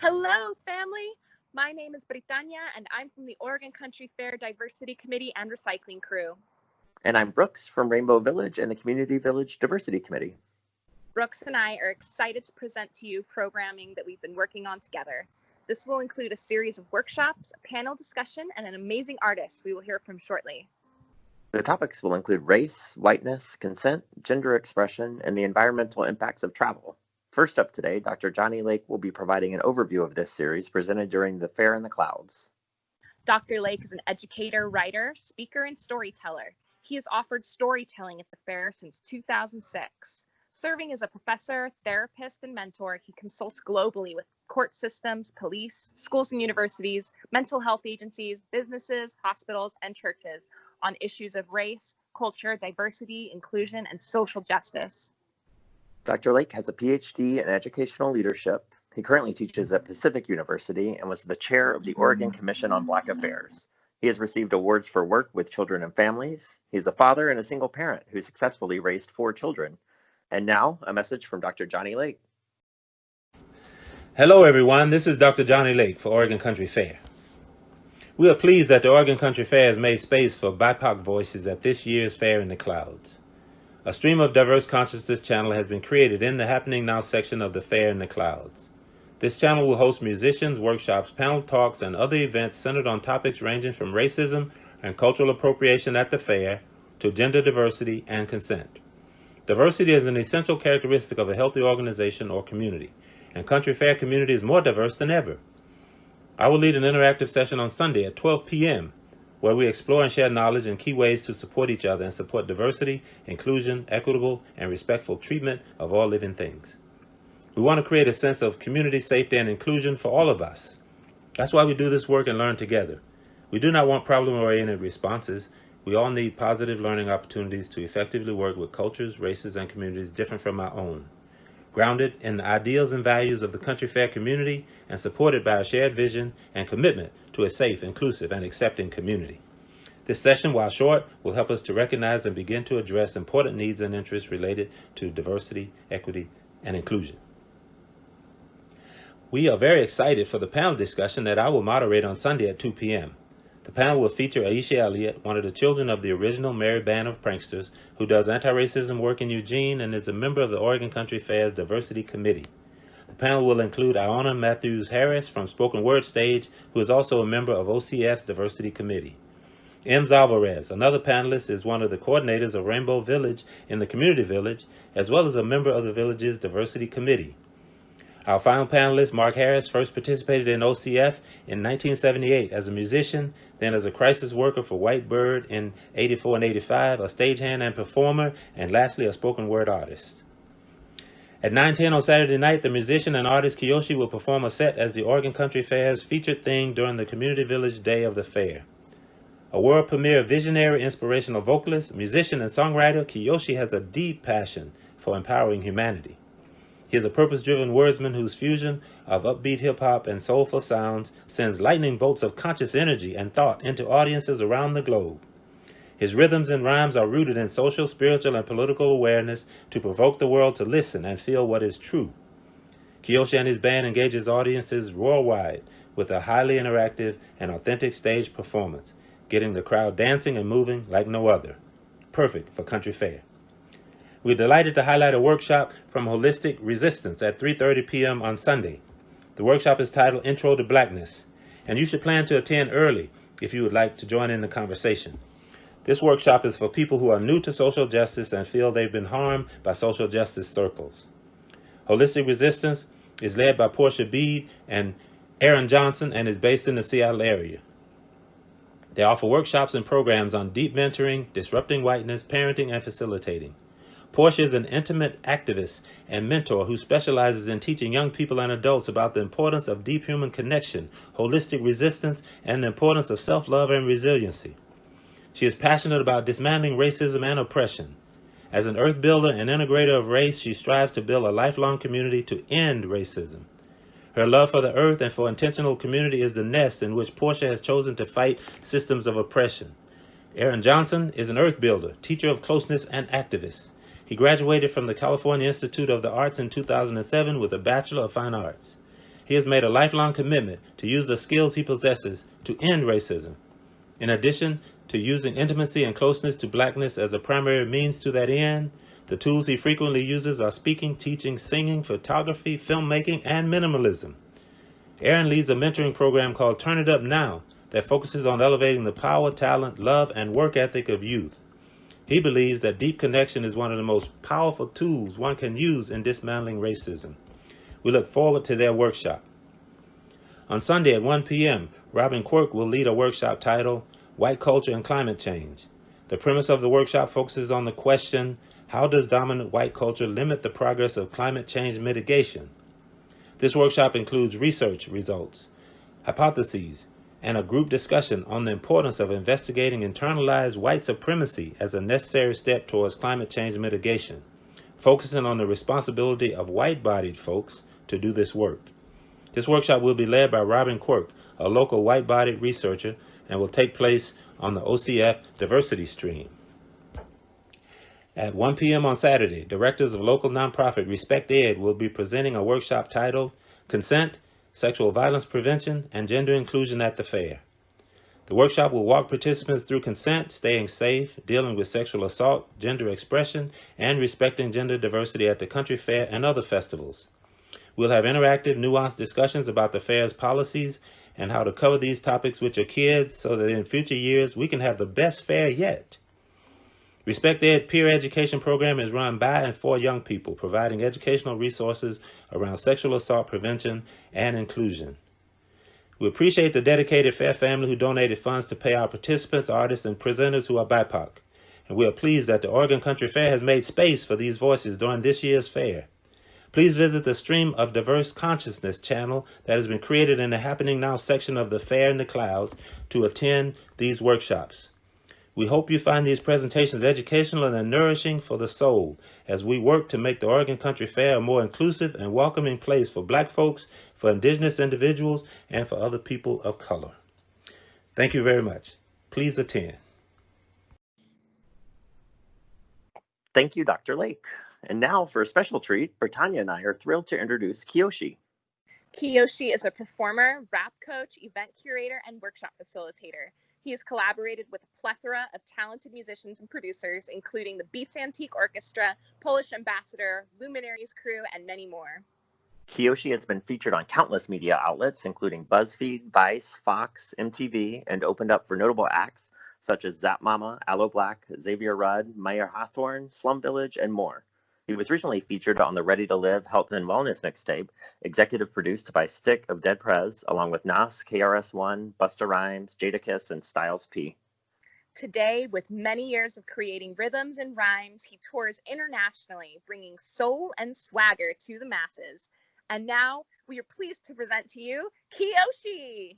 Hello, family. My name is Britannia, and I'm from the Oregon Country Fair Diversity Committee and Recycling Crew. And I'm Brooks from Rainbow Village and the Community Village Diversity Committee. Brooks and I are excited to present to you programming that we've been working on together. This will include a series of workshops, a panel discussion, and an amazing artist we will hear from shortly. The topics will include race, whiteness, consent, gender expression, and the environmental impacts of travel. First up today, Dr. Johnny Lake will be providing an overview of this series presented during the Fair in the Clouds. Dr. Lake is an educator, writer, speaker, and storyteller. He has offered storytelling at the fair since 2006. Serving as a professor, therapist, and mentor, he consults globally with court systems, police, schools and universities, mental health agencies, businesses, hospitals, and churches on issues of race, culture, diversity, inclusion, and social justice. Dr. Lake has a PhD in educational leadership. He currently teaches at Pacific University and was the chair of the Oregon Commission on Black Affairs. He has received awards for work with children and families. He's a father and a single parent who successfully raised 4 children. And now, a message from Dr. Johnny Lake. Hello, everyone. This is Dr. Johnny Lake for Oregon Country Fair. We are pleased that the Oregon Country Fair has made space for BIPOC voices at this year's Fair in the Clouds. A stream of diverse consciousness channel has been created in the Happening Now section of the Fair in the Clouds. This channel will host musicians, workshops, panel talks, and other events centered on topics ranging from racism and cultural appropriation at the fair to gender diversity and consent. Diversity is an essential characteristic of a healthy organization or community, and Country Fair community is more diverse than ever. I will lead an interactive session on Sunday at 12 p.m., where we explore and share knowledge and key ways to support each other and support diversity, inclusion, equitable, and respectful treatment of all living things. We want to create a sense of community, safety, and inclusion for all of us. That's why we do this work and learn together. We do not want problem-oriented responses. We all need positive learning opportunities to effectively work with cultures, races, and communities different from our own, grounded in the ideals and values of the Country Fair community and supported by a shared vision and commitment to a safe, inclusive, and accepting community. This session, while short, will help us to recognize and begin to address important needs and interests related to diversity, equity, and inclusion. We are very excited for the panel discussion that I will moderate on Sunday at 2 p.m. The panel will feature Aisha Elliott, one of the children of the original Merry Band of Pranksters, who does anti-racism work in Eugene and is a member of the Oregon Country Fair's Diversity Committee. The panel will include Iona Matthews Harris from Spoken Word Stage, who is also a member of OCF's Diversity Committee. Ems Alvarez, another panelist, is one of the coordinators of Rainbow Village in the Community Village, as well as a member of the village's Diversity Committee. Our final panelist, Mark Harris, first participated in OCF in 1978 as a musician, then as a crisis worker for White Bird in 84 and 85, a stagehand and performer, and lastly, a spoken word artist. At 9:10 on Saturday night, the musician and artist Kiyoshi will perform a set as the Oregon Country Fair's featured thing during the Community Village Day of the Fair. A world premiere visionary, inspirational vocalist, musician, and songwriter, Kiyoshi has a deep passion for empowering humanity. He is a purpose-driven wordsman whose fusion of upbeat hip-hop and soulful sounds sends lightning bolts of conscious energy and thought into audiences around the globe. His rhythms and rhymes are rooted in social, spiritual, and political awareness to provoke the world to listen and feel what is true. Kiyoshi and his band engages audiences worldwide with a highly interactive and authentic stage performance, getting the crowd dancing and moving like no other. Perfect for Country Fair. We're delighted to highlight a workshop from Holistic Resistance at 3:30 p.m. on Sunday. The workshop is titled Intro to Blackness, and you should plan to attend early if you would like to join in the conversation. This workshop is for people who are new to social justice and feel they've been harmed by social justice circles. Holistic Resistance is led by Portia Bede and Aaron Johnson and is based in the Seattle area. They offer workshops and programs on deep mentoring, disrupting whiteness, parenting, and facilitating. Portia is an intimate activist and mentor who specializes in teaching young people and adults about the importance of deep human connection, holistic resistance, and the importance of self-love and resiliency. She is passionate about dismantling racism and oppression. As an earth builder and integrator of race, she strives to build a lifelong community to end racism. Her love for the earth and for intentional community is the nest in which Portia has chosen to fight systems of oppression. Aaron Johnson is an earth builder, teacher of closeness, and activist. He graduated from the California Institute of the Arts in 2007 with a Bachelor of Fine Arts. He has made a lifelong commitment to use the skills he possesses to end racism. In addition to using intimacy and closeness to Blackness as a primary means to that end, the tools he frequently uses are speaking, teaching, singing, photography, filmmaking, and minimalism. Aaron leads a mentoring program called Turn It Up Now that focuses on elevating the power, talent, love, and work ethic of youth. He believes that deep connection is one of the most powerful tools one can use in dismantling racism. We look forward to their workshop. On Sunday at 1 p.m., Robin Quirk will lead a workshop titled White Culture and Climate Change. The premise of the workshop focuses on the question, how does dominant white culture limit the progress of climate change mitigation? This workshop includes research results, hypotheses, and a group discussion on the importance of investigating internalized white supremacy as a necessary step towards climate change mitigation, focusing on the responsibility of white-bodied folks to do this work. This workshop will be led by Robin Quirk, a local white-bodied researcher, and will take place on the OCF diversity stream. At 1 p.m. on Saturday, directors of local nonprofit Respect Ed will be presenting a workshop titled Consent, Sexual Violence Prevention, and Gender Inclusion at the Fair. The workshop will walk participants through consent, staying safe, dealing with sexual assault, gender expression, and respecting gender diversity at the country fair and other festivals. We'll have interactive, nuanced discussions about the fair's policies and how to cover these topics with your kids so that in future years we can have the best fair yet. Respect Ed peer education program is run by and for young people, providing educational resources around sexual assault prevention and inclusion. We appreciate the dedicated fair family who donated funds to pay our participants, artists, and presenters who are BIPOC. And we are pleased that the Oregon Country Fair has made space for these voices during this year's fair. Please visit the Stream of Diverse Consciousness channel that has been created in the Happening Now section of the Fair in the Clouds to attend these workshops. We hope you find these presentations educational and nourishing for the soul as we work to make the Oregon Country Fair a more inclusive and welcoming place for Black folks, for Indigenous individuals, and for other people of color. Thank you very much. Please attend. Thank you, Dr. Lake. And now for a special treat, Britannia and I are thrilled to introduce Kiyoshi. Kiyoshi is a performer, rap coach, event curator, and workshop facilitator. He has collaborated with a plethora of talented musicians and producers, including the Beats Antique Orchestra, Polish Ambassador, Luminaries Crew, and many more. Kiyoshi has been featured on countless media outlets, including BuzzFeed, Vice, Fox, MTV, and opened up for notable acts such as Zap Mama, Aloe Black, Xavier Rudd, Maya Hawthorne, Slum Village, and more. He was recently featured on the Ready to Live Health and Wellness mixtape, executive produced by Stick of Dead Prez, along with Nas, KRS-One, Busta Rhymes, Jadakiss, and Styles P. Today, with many years of creating rhythms and rhymes, he tours internationally, bringing soul and swagger to the masses. And now, we are pleased to present to you, Kiyoshi!